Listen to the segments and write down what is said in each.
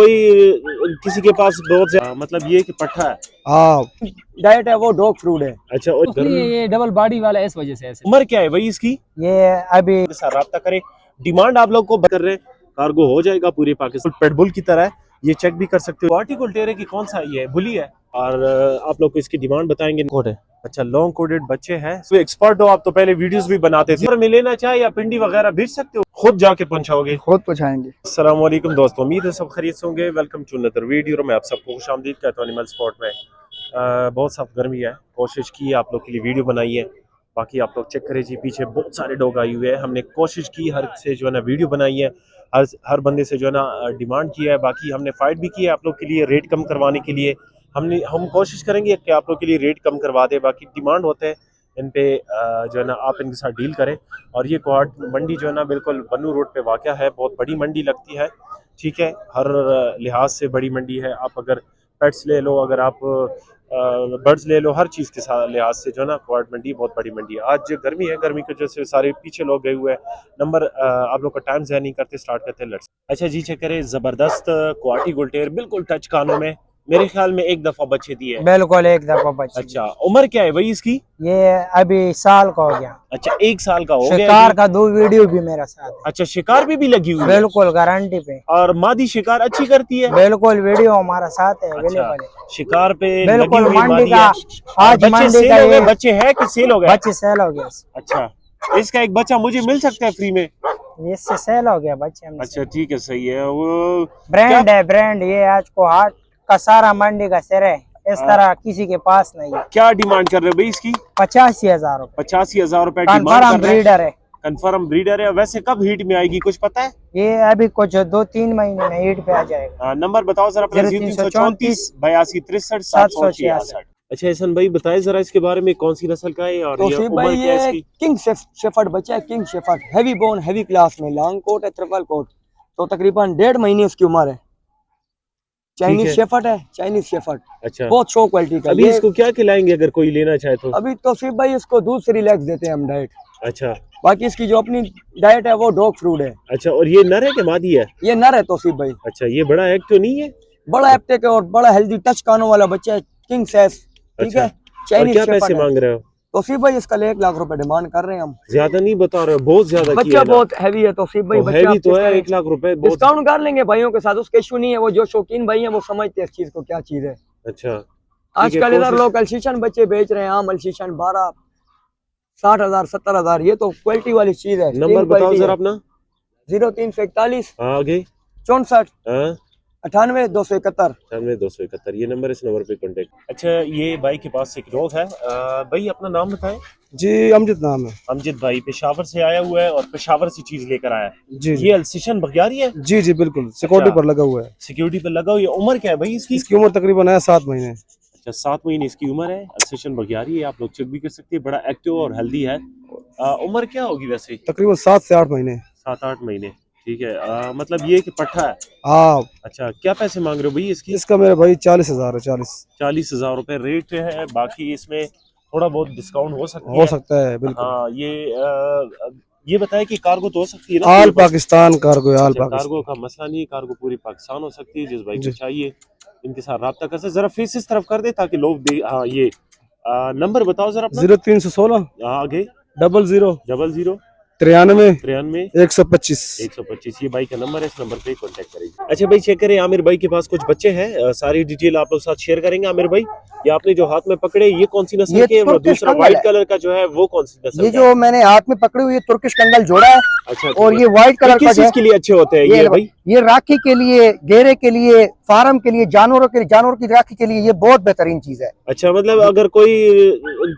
कोई किसी के पास बहुत ज्यादा मतलब ये कि पट्ठा है। हाँ, डाइट है वो डॉग फूड है। अच्छा, और ये डबल बॉडी वाला है, इस वजह से ऐसे। उम्र क्या है भाई इसकी? ये अभी साथ राब्ता करें, डिमांड आप लोग को कर रहे हैं, कार्गो हो जाएगा पूरे पाकिस्तान। पेटबुल की तरह है, ये चेक भी कर सकते हो। आर्टिकल टेरे की कौन सा ये है, बुली है, और आप लोग को इसकी डिमांड बताएंगे। कोड है, अच्छा लॉन्ग कोडेड बच्चे हैं। तो एक्सपर्ट हो आप, तो पहले वीडियोस भी बनाते थे। में लेना चाहे या पिंडी वगैरह भेज सकते हो, खुद जाके पहुंचाओगे? खुद पहुँचाएंगे। अस्सलाम वालेकुम दोस्तों, उम्मीद है सब खरीद होंगे। Welcome to another video. मैं आप सबको खुशामदीद कहता हूं एनिमल स्पॉट में। बहुत सख्त गर्मी है, कोशिश की आप लोग के लिए वीडियो बनाई है। बाकी आप लोग चेक करें जी, पीछे बहुत सारे डॉग आए हुए हैं। हमने कोशिश की हर से जो है ना वीडियो बनाई है, हर बंदे से जो है ना डिमांड किया है। बाकी हमने फाइट भी की है आप लोग के लिए, रेट कम करवाने के लिए। हम कोशिश करेंगे कि आप लोग के लिए रेट कम करवा दे। बाकी डिमांड होते हैं इन पे जो है ना आप इनके साथ डील करें। और ये कोहाट मंडी जो है ना बिल्कुल बन्नू रोड पे वाक़या है, बहुत बड़ी मंडी लगती है, ठीक है, हर लिहाज से बड़ी मंडी है। आप अगर पेट्स ले लो, अगर आप बर्ड्स ले लो, हर चीज़ के साथ लिहाज से जो है ना कोहाट मंडी बहुत बड़ी मंडी है। आज गर्मी है, गर्मी की वजह से सारे पीछे लोग गए हुए हैं। नंबर आप लोग का टाइम ज़ाया नहीं करते, स्टार्ट करते हैं। अच्छा जी, चेक करें, ज़बरदस्त क्वालिटी गुलटेर, बिल्कुल टच कानों में। मेरे ख्याल में एक दफा बच्चे दिए। बिल्कुल एक दफा बच्चे। अच्छा, उम्र क्या है भाई इसकी? ये अभी साल का हो गया। अच्छा, 1 साल का हो गया। शिकार का 2 वीडियो भी मेरा साथ है। अच्छा, शिकार भी लगी हुई है? बिल्कुल गारंटी पे। और मादी शिकार अच्छी करती है? बिल्कुल वीडियो हमारा साथ है, अवेलेबल है। शिकार पे बिल्कुल लगी हुई मंडी का। आज बच्चे मंडी सेल का हो गए? ये बच्चे है कि सेल हो गए? बच्चे सेल हो गया। अच्छा, इसका एक बच्चा मुझे मिल सकता है फ्री में? इससे सेल हो गया बच्चे हमने। अच्छा ठीक है, सही है। वो ब्रांड है, ब्रांड। ये आज को हाट का सारा मंडी का सिर है, इस तरह किसी के पास नहीं है। क्या डिमांड कर रहे हो भाई इसकी? 85,000 रुपए। 85,000 रुपए कन्फर्म डिमांड ब्रीडर है। कंफर्म ब्रीडर है। वैसे कब हीट में आएगी कुछ पता है? ये अभी कुछ 2-3 महीने में हीट पे आ जाएगा। नंबर बताओ जरा अपना। 0334 82 63 766। अच्छा एहसन भाई, बताए जरा इसके बारे में, कौन सी नस्ल का है और तो ये फिर उम्र भाई क्या है ये इसकी? किंग शेफर्ड बच्चा है, king shepherd, heavy bone, heavy class में, लॉन्ग कोट है, ट्रिपल कोट। तो तकरीबन 1.5 महीने उसकी उम्र है। चाइनीज शेफर्ड है, चाइनीज शेफर्ड। अच्छा, बहुत शो क्वालिटी का। अभी इसको क्या खिलाएंगे अगर कोई लेना चाहे तो? अभी तो फिर भाई इसको दूध से रिलैक्स देते हैं हम डाइट। अच्छा, बाकी इसकी जो अपनी डाइट है वो डॉग फूड है। अच्छा, और ये नर है कि मादी है? ये नर है तौसीफ भाई। अच्छा, ये बड़ा एक तो नहीं है? बड़ा एप्टेक है और बड़ा हेल्दी टच कानों वाला बच्चा है, किंग सैस, ठीक है। और क्या पैसे मांग रहे हो? तौसीफ भाई इसका 1 लाख रुपए डिमांड कर रहे हैं हम। ज्यादा नहीं बता रहे हो? बहुत ज्यादा किया बच्चा है ना। बहुत हैवी है तौसीफ भाई। तो हैवी तो है, 1 लाख रुपए बहुत। डिस्काउंट कर लेंगे भाइयों के साथ, उसके इशू नहीं है। वो जो शौकीन भाई हैं वो समझते हैं इस चीज को क्या चीज है। अच्छा, आजकल इधर लोग अल्शीशन बच्चे बेच रहे हैं, आम अल्शीशन 12 60,000 70,000। ये तो क्वालिटी वाली चीज है। नंबर बताओ जरा अपना। 0341 आगे 64 98 271। 9271, ये नंबर, इस नंबर पे कांटेक्ट। अच्छा, ये भाई के पास एक डॉग है। भाई अपना नाम बताएं। जी अमजद नाम है। अमजद भाई पेशावर से आया हुआ है और पेशावर से चीज लेकर आया है। जी ये अल्सीशन बख्तियारी है? जी जी बिल्कुल, सिक्योरिटी पर लगा हुआ है। सिक्योरिटी पे लगा हुआ है। उम्र क्या है भाई इसकी? इसकी उम्र तकरीबन है 7 महीने। अच्छा, 7 महीने इसकी उम्र है। अल्सीशन बख्तियारी है, आप लोग चेक भी कर सकते हैं। बड़ा एक्टिव और हेल्दी है। उम्र क्या होगी वैसे? तकरीबन 7 से 8 महीने। 7-8 महीने, ठीक है। मतलब ये कि पट्ठा है? हाँ। अच्छा, क्या पैसे मांग रहे हो भाई इसकी? इसका मेरे भाई 40,000 है। 40,000 रुपए रेट है। बाकी इसमें थोड़ा बहुत डिस्काउंट हो सकता है बिल्कुल। हाँ, ये बताया कि कार्गो तो हो सकती है ना? आल पाकिस्तान कार्गो है। आल पाकिस्तान कार्गो का मसला नहीं है, कार्गो पूरी पाकिस्तान हो सकती है। जिस भाई को चाहिए इनके साथ राब्ता कर सकते। जरा फेस इस तरफ कर दे ताकि लोग दे। हाँ, ये नंबर बताओ जरा अपना। 0316 आगे 00 00 93 125। 125 ये भाई का नंबर है, इस नंबर पे कांटेक्ट करेंगे। अच्छा भाई, चेक करें, आमिर भाई के पास कुछ बच्चे हैं। सारी डिटेल आप लोग साथ शेयर करेंगे। आमिर भाई, ये आपने जो हाथ में पकड़े, ये कौन सी नस्ल के? और दूसरा व्हाइट कलर का जो है वो कौन सी नस्ल? ये जो मैंने हाथ में पकड़ी हुई तुर्किश कंगल जोड़ा है। अच्छा, और ये व्हाइट कलर का किस चीज के लिए अच्छे होते हैं ये भाई? ये राखी के लिए, घेरे के लिए, फार्म के लिए, जानवरों की राखी के लिए ये बहुत बेहतरीन चीज है। अच्छा, मतलब अगर कोई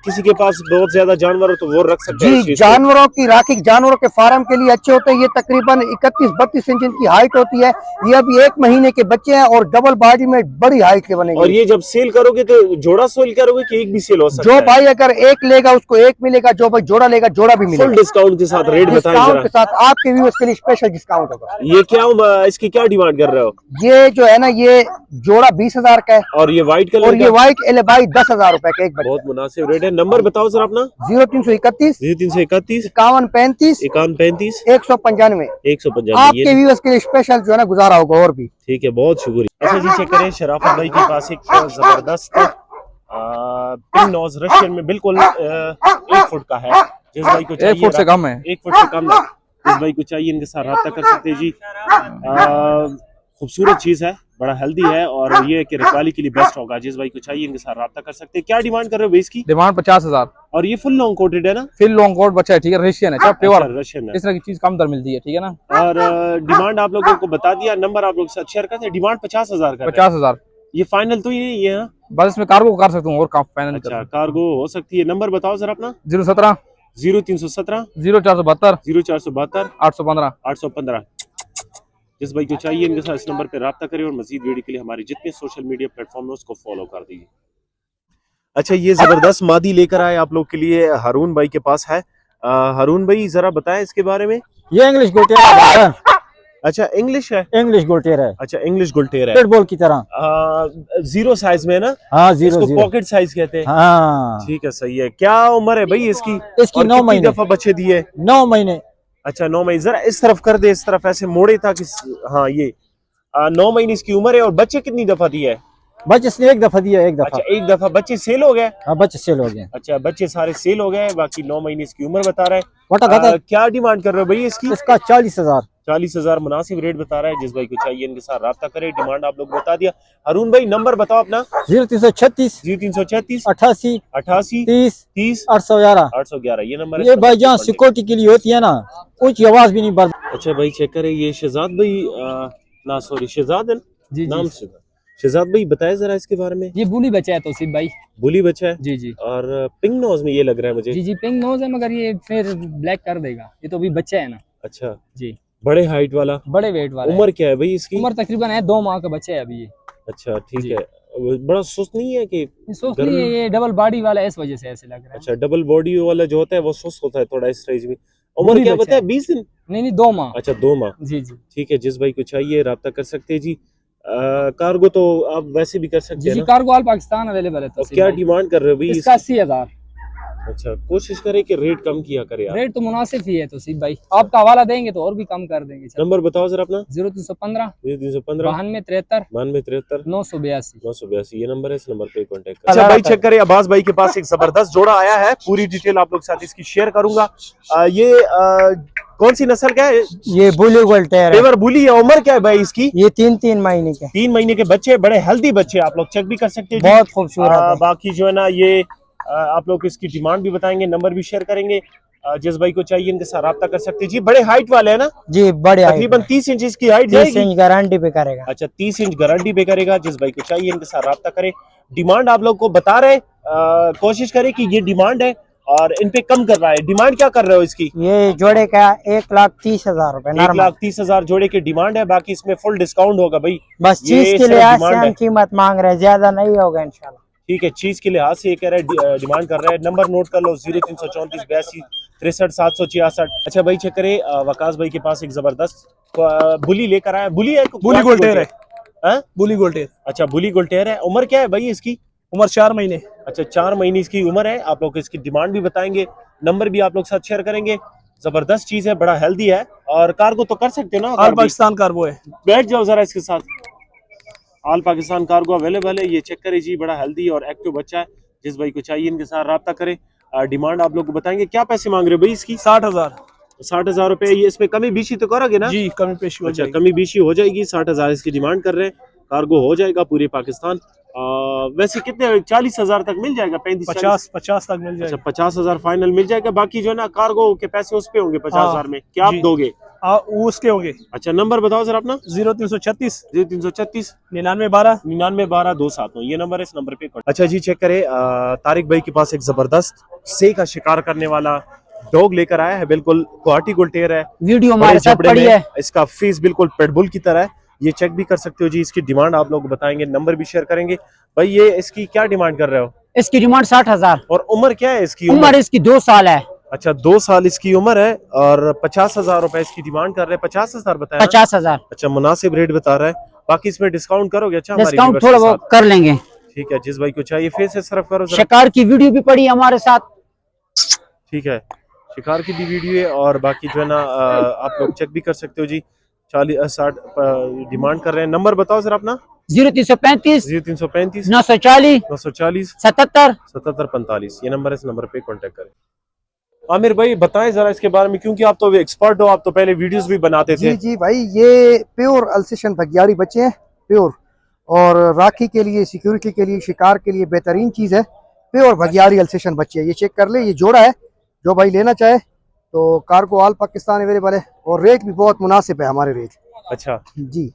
किसी के पास बहुत ज्यादा जानवर हो तो वो रख सकते हैं? जी, जानवरों की राखी, जानवरों के फार्म के लिए अच्छे होते हैं। ये तकरीबन 31-32 इंच की हाइट होती है। ये अभी 1 महीने के बच्चे हैं और डबल बॉडी में बड़ी हाइट के बनेंगे। और ये जब सेल करोगे तो जोड़ा सेल करोगे कि एक भी सेल हो सकता जो है? भाई अगर एक लेगा उसको एक मिलेगा, जो भाई जोड़ा लेगा जोड़ा भी मिलेगा। फुल डिस्काउंट के साथ रेट बताएं जरा। डिस्काउंट के साथ आपके व्यूअर्स के लिए स्पेशल डिस्काउंट होगा। ये क्या इसकी क्या डिमांड कर रहे हो? ये जो है ना, ये जोड़ा 20,000 का है, और ये व्हाइट कलर और ये व्हाइट एलेबाई 10,000 रुपए का एक बच्चा। बहुत मुनासिब रेट है। नंबर बताओ सर अपना। 0331 0331 51 35 51 195। 195। आपके व्यूअर्स के लिए स्पेशल जो है ना गुजारा होगा और भी। ठीक है, बहुत शुक्रिया। अच्छा जी, चेक करें शराफत भाई के पास एक जबरदस्त पिंक नोज रशियन में बिल्कुल 1 फुट का है। जिस भाई को चाहिए 1 फुट से कम है, 1 फुट से कम है, जिस भाई को चाहिए इनके साथ रब्ता कर सकते हैं जी। खूबसूरत चीज है, बड़ा हेल्दी है, और ये कि रखवाली के लिए बेस्ट होगा। जिस भाई को चाहिए इनके साथ रब्ता कर सकते हैं। क्या डिमांड कर रहे हो इसकी? डिमांड 50,000। और ये फुल लॉन्ग कोटेड है ना? फिर लॉन्ग कोट बच्चा है, ठीक है, रशियन है, सब प्योर रशियन है। इस तरह की चीज कम दर मिलती है, ठीक है ना। और डिमांड आप लोगों को बता दिया, नंबर आप लोग के साथ शेयर करते हैं। डिमांड 50,000 का। 50,000 ये फाइनल तो ही नहीं है? बस इसमें कार्गो कर सकता हूँ और काम फाइनल। अच्छा, कार्गो हो सकती है। नंबर बताओ सर अपना। 017 0317 0472 0472 815 815। जिस भाई को चाहिए इनके साथ इस नंबर पे राब्ता करें, और मजीद वीडियो के लिए हमारे जितने सोशल मीडिया प्लेटफॉर्म है उसको फॉलो कर दीजिए। अच्छा, ये जबरदस्त मादी लेकर आए आप लोग के लिए, हारून भाई के पास है। हारून भाई जरा बताएं इसके बारे में। ये इंग्लिश गुलटेर है। अच्छा, इंग्लिश है। इंग्लिश गुलटेर है। अच्छा, इंग्लिश गुलटेर है, फुटबॉल की तरह। 0 साइज में ना? हाँ, 0 इसको 0 पॉकेट साइज कहते हैं। हाँ, ठीक है, सही है। क्या उम्र है भाई इसकी? इसकी 9 महीने। दफा बच्चे दिए? 9 महीने। अच्छा, 9 महीने। जरा इस तरफ कर दे, इस तरफ ऐसे मोड़े ताकि, हाँ ये 9 महीने इसकी उम्र है। और बच्चे कितनी दफा दिए है? बच्चे इसने 1 दफा दिया, 1 दफा। अच्छा, 1 दफा। बच्चे सेल हो गए? हाँ, बच्चे सेल हो गए। अच्छा, बच्चे सारे सेल हो गए। बाकी 9 महीने इसकी उम्र बता रहा वटा खाता है। है। क्या डिमांड कर रहे हो भाई इसकी? इसका 40,000। 40,000 मुनासिब रेट बता रहा है। जिस भाई को चाहिए इनके साथ राब्ता करे। डिमांड आप लोग बता दिया। हारून भाई नंबर बताओ अपना। 0336 0336 88 88 30 30 811। 811 ये नंबर है। ये भाईजान सिक्योरिटी के लिए होती है ना, कुछ आवाज भी नहीं बढ़। अच्छा भाई, चेक करें। ये शहजाद भाई ना सॉरी शहजाद है जी नाम। शहजाद भाई बताए जरा इसके बारे में। ये बुली बच्चा है तौसीफ भाई। बुली बच्चा है जी जी। और पिंक नोज में ये लग रहा है मुझे। जी जी, पिंक नोज है, मगर ये फिर ब्लैक कर देगा। ये तो अभी बच्चा है ना। अच्छा जी, बड़े हाइट वाला, बड़े वेट वाला। उम्र क्या है भाई इसकी? उम्र तकरीबन है 2 माह का बच्चा है अभी ये। अच्छा ठीक जी। है। बड़ा सुस्त नहीं है कि? सुस्त नहीं है, ये डबल बॉडी वाला है, इस वजह से ऐसे लग रहा है। अच्छा, डबल बॉडी वाला जो होता है वो सुस्त होता है थोड़ा इस साइज में। उम्र बुली क्या बच्चा बताया? है। 20 दिन? नहीं, 2 माह। अच्छा, 2 माह। जी जी ठीक है, जिस भाई को चाहिए राब्ता कर सकते हैं जी। कार्गो तो आप वैसे भी कर सकते जी हैं जी। ना? कार्गो ऑल पाकिस्तान अवेलेबल है। और क्या डिमांड कर रहे हो भाई इसका 80,000। अच्छा, कोशिश करें कि रेट कम किया करे आप। रेट तो मुनासिब ही है तौसीफ भाई, आपका हवाला देंगे तो और भी कम कर देंगे। नंबर बताओ सर अपना। 0315 0315 92 73 92 982। 982 ये नंबर है। इस नंबर पे कांटेक्ट करें। अच्छा भाई, चेक करें। अब्बास भाई के पास एक जबरदस्त जोड़ा आया है। पूरी डिटेल आप लोग साथ इसकी शेयर करूंगा। ये कौन सी नस्ल का है? ये बुली गुलटेर है। पेवर बुली है। उम्र क्या है भाई इसकी? ये 3 महीने के। 3 महीने के बच्चे, बड़े हेल्दी बच्चे। आप लोग चेक भी कर सकते हैं जी। बहुत खूबसूरत है। बाकी जो है ना ये आप लोग इसकी डिमांड भी बताएंगे, नंबर भी शेयर करेंगे। जिस भाई को चाहिए इनके साथ राब्ता कर सकते हैं जी। बड़े हाइट वाले है ना? जी, बड़े तकरीबन 30 इंच इसकी हाइट 30 जाएगी। इंच गारंटी पे करेगा। अच्छा, 30 इंच गारंटी पे करेगा। जिस भाई को चाहिए इनके साथ राब्ता करे। डिमांड आप लोग को बता रहे, कोशिश करें कि ये डिमांड है और इन पे कम कर रहा है। डिमांड क्या कर रहे हो इसकी? ये जोड़े का 1,30,000 रुपए। 1,30,000 जोड़े की डिमांड है। बाकी इसमें फुल डिस्काउंट होगा भाई। बस ये चीज के सिर्फ लिहाज से डिमांड हम है। कीमत मांग रहे हैं, ज्यादा नहीं होगा इंशाल्लाह। ठीक है, चीज के लिहाज से ये कह रहा है, डिमांड कर रहा है। नंबर नोट कर लो। 0334 82 63 766। अच्छा भाई, चेक करे। वकास भाई के पास एक जबरदस्त बुली लेकर आया। बुली है? बुली गुलटेर है। हाँ? बुली गुलटेर। अच्छा, बुली गुलटेर है। उम्र क्या है भाई इसकी? उम्र 4 महीने। अच्छा, 4 महीने इसकी उम्र है। आप लोग इसकी डिमांड भी बताएंगे, नंबर भी आप लोग साथ शेयर करेंगे। जबरदस्त चीज है, बड़ा हेल्दी है। और कार्गो तो कर सकते हो ना? ऑल पाकिस्तान कार्गो है। बैठ जाओ जरा इसके साथ। ऑल पाकिस्तान कार्गो अवेलेबल है। ये चेक करे जी, बड़ा हेल्दी और एक्टिव बच्चा है। जिस भाई को चाहिए इनके साथ राब्ता करे। डिमांड आप लोग को बताएंगे। क्या पैसे मांग रहे हो भाई इसकी? 60,000। 60,000 रुपए। ये इसमें कमी बीसी तो करोगे ना? जी, कमी पेशी हो अच्छा, जाएगी। कमी बीसी हो जाएगी। 60,000 इसकी डिमांड कर रहे हैं। कार्गो हो जाएगा पूरे पाकिस्तान। वैसे कितने? 40,000 तक मिल जाएगा? 50 तक मिल अच्छा, जाएगा। 50,000 फाइनल मिल जाएगा। बाकी जो है ना कार्गो के पैसे उस पे होंगे 50,000 में। क्या आप जी। दोगे? वो उसके होंगे। अच्छा, नंबर बताओ सर अपना। 0336 0336 9912 9912 279 ये नंबर है। इस नंबर पे अच्छा जी, चेक करे। तारिक भाई के पास एक जबरदस्त से का शिकार करने वाला डॉग लेकर आया है। बिल्कुल क्वालिटी गुलटेर है। वीडियो हमारे साथ जबड़े पड़ी में है। इसका फेस बिल्कुल पेटबुल की तरह है। ये चेक भी कर सकते हो जी। इसकी डिमांड आप लोग बताएंगे, नंबर भी शेयर करेंगे। भाई ये इसकी क्या डिमांड कर रहे हो? इसकी डिमांड 60,000। और उम्र क्या है इसकी? उम्र इसकी 2 साल है। अच्छा 2 साल इसकी उम्र है और 50,000 रुपए इसकी डिमांड कर रहे हैं। 50,000 बताया ना? 50,000 अच्छा मुनासिब रेट बता रहा है। बाकी इसमें डिस्काउंट करोगे? अच्छा हमारी डिस्काउंट viewers थोड़ा के बहुत साथ। कर लेंगे। ठीक है, जिस भाई को चाहिए फेस से सर्फ करो जरा। शिकार की वीडियो भी पड़ी हमारे साथ। ठीक है, शिकार की भी वीडियो है और बाकी जो है ना आप लोग चेक भी कर सकते हो जी। 40-60 डिमांड कर रहे हैं। नंबर बताओ जरा अपना। 0335 0335 940 940 77 7745 ये नंबर है। इस नंबर पे कांटेक्ट करें। आमिर भाई बताएं जरा इसके बारे में, क्योंकि आप तो एक्सपर्ट हो, आप तो पहले वीडियोस भी बनाते थे। जी जी भाई, ये प्योर अल्सेशन भगियाड़ी बच्चे हैं, प्योर। और राखी के लिए, सिक्योरिटी के लिए, शिकार के लिए बेहतरीन चीज़ है। प्योर भगियाड़ी अल्सेशन बच्चे हैं। ये चेक कर ले, ये जोड़ा है। जो भाई लेना चाहे तो कार्गो ऑल पाकिस्तान अवेलेबल है और रेट भी बहुत मुनासिब है हमारे रेट। अच्छा जी,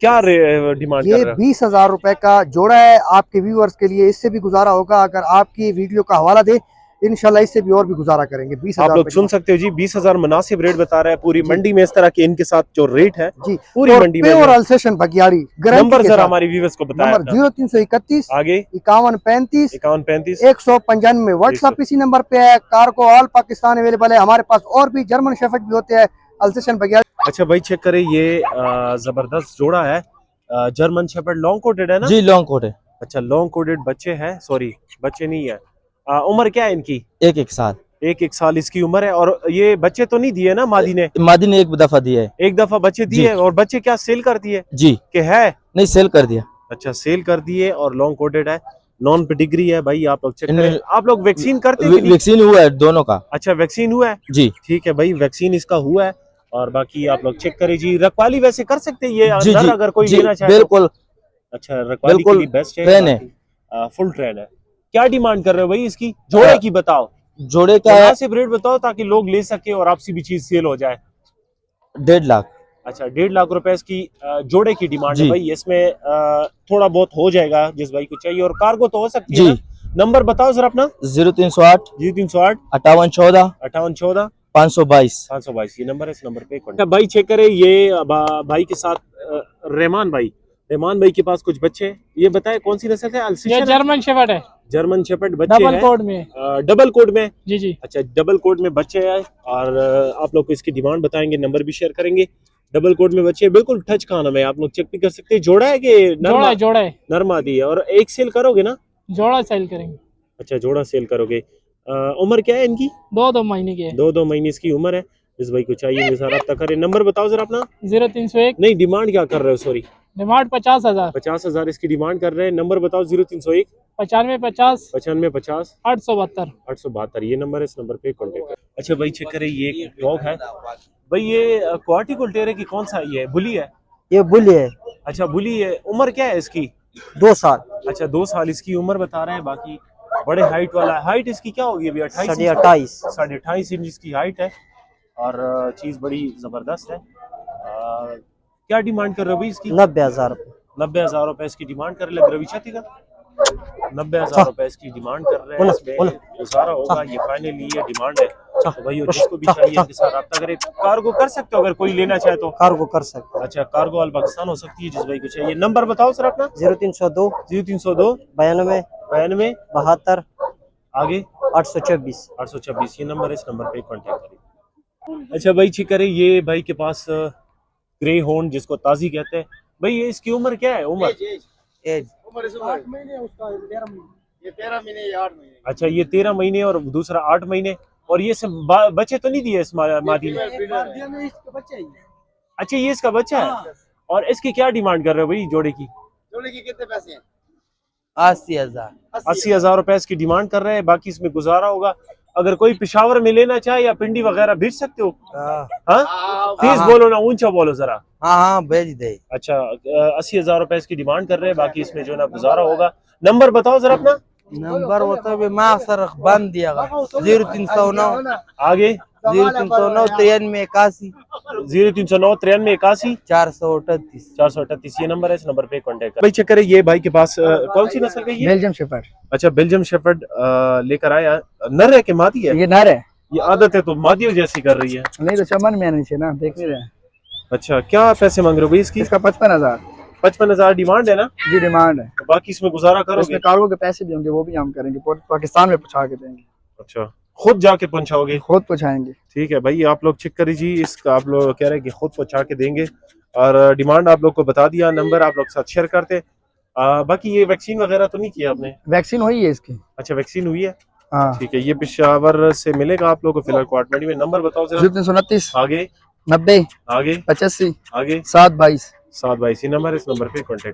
क्या डिमांड कर ये रहे हैं? 20,000 रुपए का जोड़ा है आपके व्यूअर्स के लिए। इससे भी गुजारा होगा अगर आपकी वीडियो का हवाला दे, इंशाल्लाह इससे भी और भी गुजारा करेंगे। 20,000 आप लोग सुन सकते हो जी, 20,000 मुनासिब रेट बता रहा है। पूरी मंडी में इस तरह के इनके साथ जो रेट है जी, पूरी और मंडी में। प्योर अल्सेशन भगियाड़ी नंबर जरा हमारी व्यूअर्स को बताएं नंबर अपना। 0331 आगे 5135 5135 195। व्हाट्सएप इसी नंबर पे है। कार्गो ऑल पाकिस्तान अवेलेबल है हमारे पास। और भी जर्मन शेफर्ड भी होते हैं अल्सेशन भगियाड़ी। अच्छा भाई चेक करें, ये जबरदस्त जोड़ा है। जर्मन शेफर्ड लॉन्ग कोटेड है ना? जी लॉन्ग कोट है। अच्छा लॉन्ग कोटेड बच्चे हैं, सॉरी बच्चे नहीं है। उम्र क्या है इनकी? एक साल। एक साल इसकी उम्र है। और ये बच्चे तो नहीं दिए ना मादी ने? मादी ने एक दफा दिया है। एक दफा बच्चे दिए और बच्चे क्या सेल कर दिए जी कि है? नहीं, सेल कर दिया। अच्छा सेल कर दिए और लॉन्ग कोटेड है, नॉन पेडिग्री है भाई। आप लोग चेक करें। आप लोग वैक्सीन करते हैं कि नहीं? वैक्सीन हुआ है दोनों का। अच्छा वैक्सीन हुआ है जी ठीक है भाई, वैक्सीन इसका हुआ है। और बाकी आप लोग चेक करें जी। रखवाली वैसे कर सकते हैं ये जी अंदर जी अगर कोई जी लेना चाहे तो? बिल्कुल अच्छा रखवाली के बिल्कुल लिए बेस्ट है, ट्रेन है। फुल ट्रेन है। क्या डिमांड कर रहे हो भाई इसकी? जोड़े की बताओ, जोड़े का है मुनासिब रेट बताओ ताकि लोग ले सके और आपसी भी चीज सेल हो जाए। 1.5 लाख। अच्छा 1.5 लाख रुपए इसकी जोड़े की डिमांड है जी। भाई। इसमें थोड़ा बहुत हो जाएगा जिस भाई को चाहिए। और कार्गो तो हो सकती है जी। ना? नंबर बताओ जरा अपना। 0308 0308 5814 5814 522। 522 ये नंबर है। इस नंबर पे कॉन्टेक्ट। भाई चेक करें, ये भाई के साथ रहमान भाई के पास कुछ बच्चे हैं। ये बताए कौन सी नस्ल है? ये अल्सेशन जर्मन शेफर्ड है, जर्मन शेफर्ड बच्चे डबल हैं। कोड में। डबल कोड में? जी जी। अच्छा डबल कोड में बच्चे हैं। और आप लोग को इसकी डिमांड बताएंगे, नंबर भी शेयर करेंगे। डबल कोड में बच्चे बिल्कुल टच खाना में, आप लोग चेक भी कर सकते हैं। जोड़ा है कि जोड़ा है नरमा दी है? और एक सेल करोगे ना? जोड़ा सेल करेंगे। अच्छा जोड़ा सेल करोगे। उम्र क्या है इनकी? 2 महीने के। 2 महीने इसकी उम्र है। जिस भाई को चाहिए निसार रब्ता करें। नंबर बताओ जरा अपना। 0301 नहीं डिमांड क्या कर रहे हो? सॉरी डिमांड 50,000 50,000 इसकी डिमांड कर रहे हैं। नंबर बताओ। 0301 9550 9550 872। 872 ये नंबर है। इस नंबर पे कांटेक्ट करें। अच्छा भाई चेक करें, ये एक डॉग है भाई। ये क्वाटी कुल्टेरे की कौन सा ये है? बुली है? ये बुल है, अच्छा बुली है। उम्र क्या है इसकी? 2 साल। अच्छा 2 साल इसकी उम्र बता रहे हैं। बाकी बड़े हाइट वाला है। हाइट इसकी क्या होगी अभी? 28 28.5 इंच इसकी हाइट है। और चीज बड़ी जबरदस्त है। क्या डिमांड कर रहे हो भाई इसकी? 90,000 रुपए। 90,000 रुपए इसकी डिमांड कर रहे। रविचती का 90,000 रुपए इसकी डिमांड कर रहे हैं। इसमें गुजारा होगा। ये फाइनली ये डिमांड है। तो भाई जिसको भी चाहिए इनके साथ रब्ता करें। कार्गो कर सकते हो अगर कोई लेना चाहे तो? कार्गो कर सकते अच्छा कार्गो ऑल पाकिस्तान हो सकती है जिस भाई को चाहिए। नंबर बताओ सर अपना। 0302 0302 92 92 72 आगे 826। 826 ये नंबर है। इस नंबर पे कांटेक्ट करें। अच्छा भाई ठीक करें, ये भाई के पास ग्रे हॉर्न जिसको ताजी कहते हैं भाई। ये इसकी उम्र क्या है? उम्र एज अच्छा ये 13 महीने और दूसरा 8 महीने। और ये सब बच्चे तो नहीं दिए इस मादी ने? अच्छा ये इसका बच्चा है। और इसकी क्या डिमांड कर रहे हो भाई जोड़े की? कितने पैसे हैं? 80,000। 80,000 रुपए इसकी डिमांड कर रहे हैं। बाकी इसमें गुजारा होगा। अगर कोई पेशावर में लेना चाहे या पिंडी वगैरह भेज सकते हो। हाँ तेज बोलो ना, ऊंचा बोलो जरा। हाँ भेज दे। अच्छा 80,000 रुपए इसकी डिमांड कर रहे हैं। बाकी इसमें जो है ना गुजारा होगा। नंबर बताओ जरा अपना। नंबर वो तो भी माँ सर बंद दिया 0309 आगे 0309 93 81 0309 93 81 438 438 ये नंबर है। इस नंबर पे कांटेक्ट करें। भाई चेक करें, ये भाई के पास कौन सी नस्ल का ये? Belgium shepherd. अच्छा बेल्जियम शेफर्ड लेकर आया। नर है कि मादी है? ये नर है। ये आदत है तो मादियों जैसी कर रही है। नहीं तो चमन में नीचे ना देख नहीं रहे। अच्छा क्या पैसे मांग रहे हो भाई इसकी? इसका 55,000। 55,000 डिमांड है ना? जी डिमांड है। तो बाकी इसमें गुजारा करोगे? इसमें कार्गो के पैसे भी होंगे, वो भी हम करेंगे, पाकिस्तान में पहुंचा के देंगे। अच्छा खुद जाके पहुंचाओगे? खुद पहुँचाएंगे। ठीक है भाई, आप लोग चेक करिए जी, इसका आप लोग कह रहे हैं कि खुद पहुंचा के देंगे, और डिमांड आप लोग को बता दिया, नंबर आप लोग साथ शेयर करते। बाकी ये वैक्सीन वगैरह तो नहीं किया आपने? वैक्सीन हुई है इसकी। अच्छा, वैक्सीन हुई है। हाँ। ठीक है, ये पेशावर से मिलेगा आप लोग को फिलहाल क्वार्टमेंट में। नंबर बताओ जरा। 029 आगे 90 आगे 85 आगे 722। 722 नंबर, इस नंबर पे कॉन्टेक्ट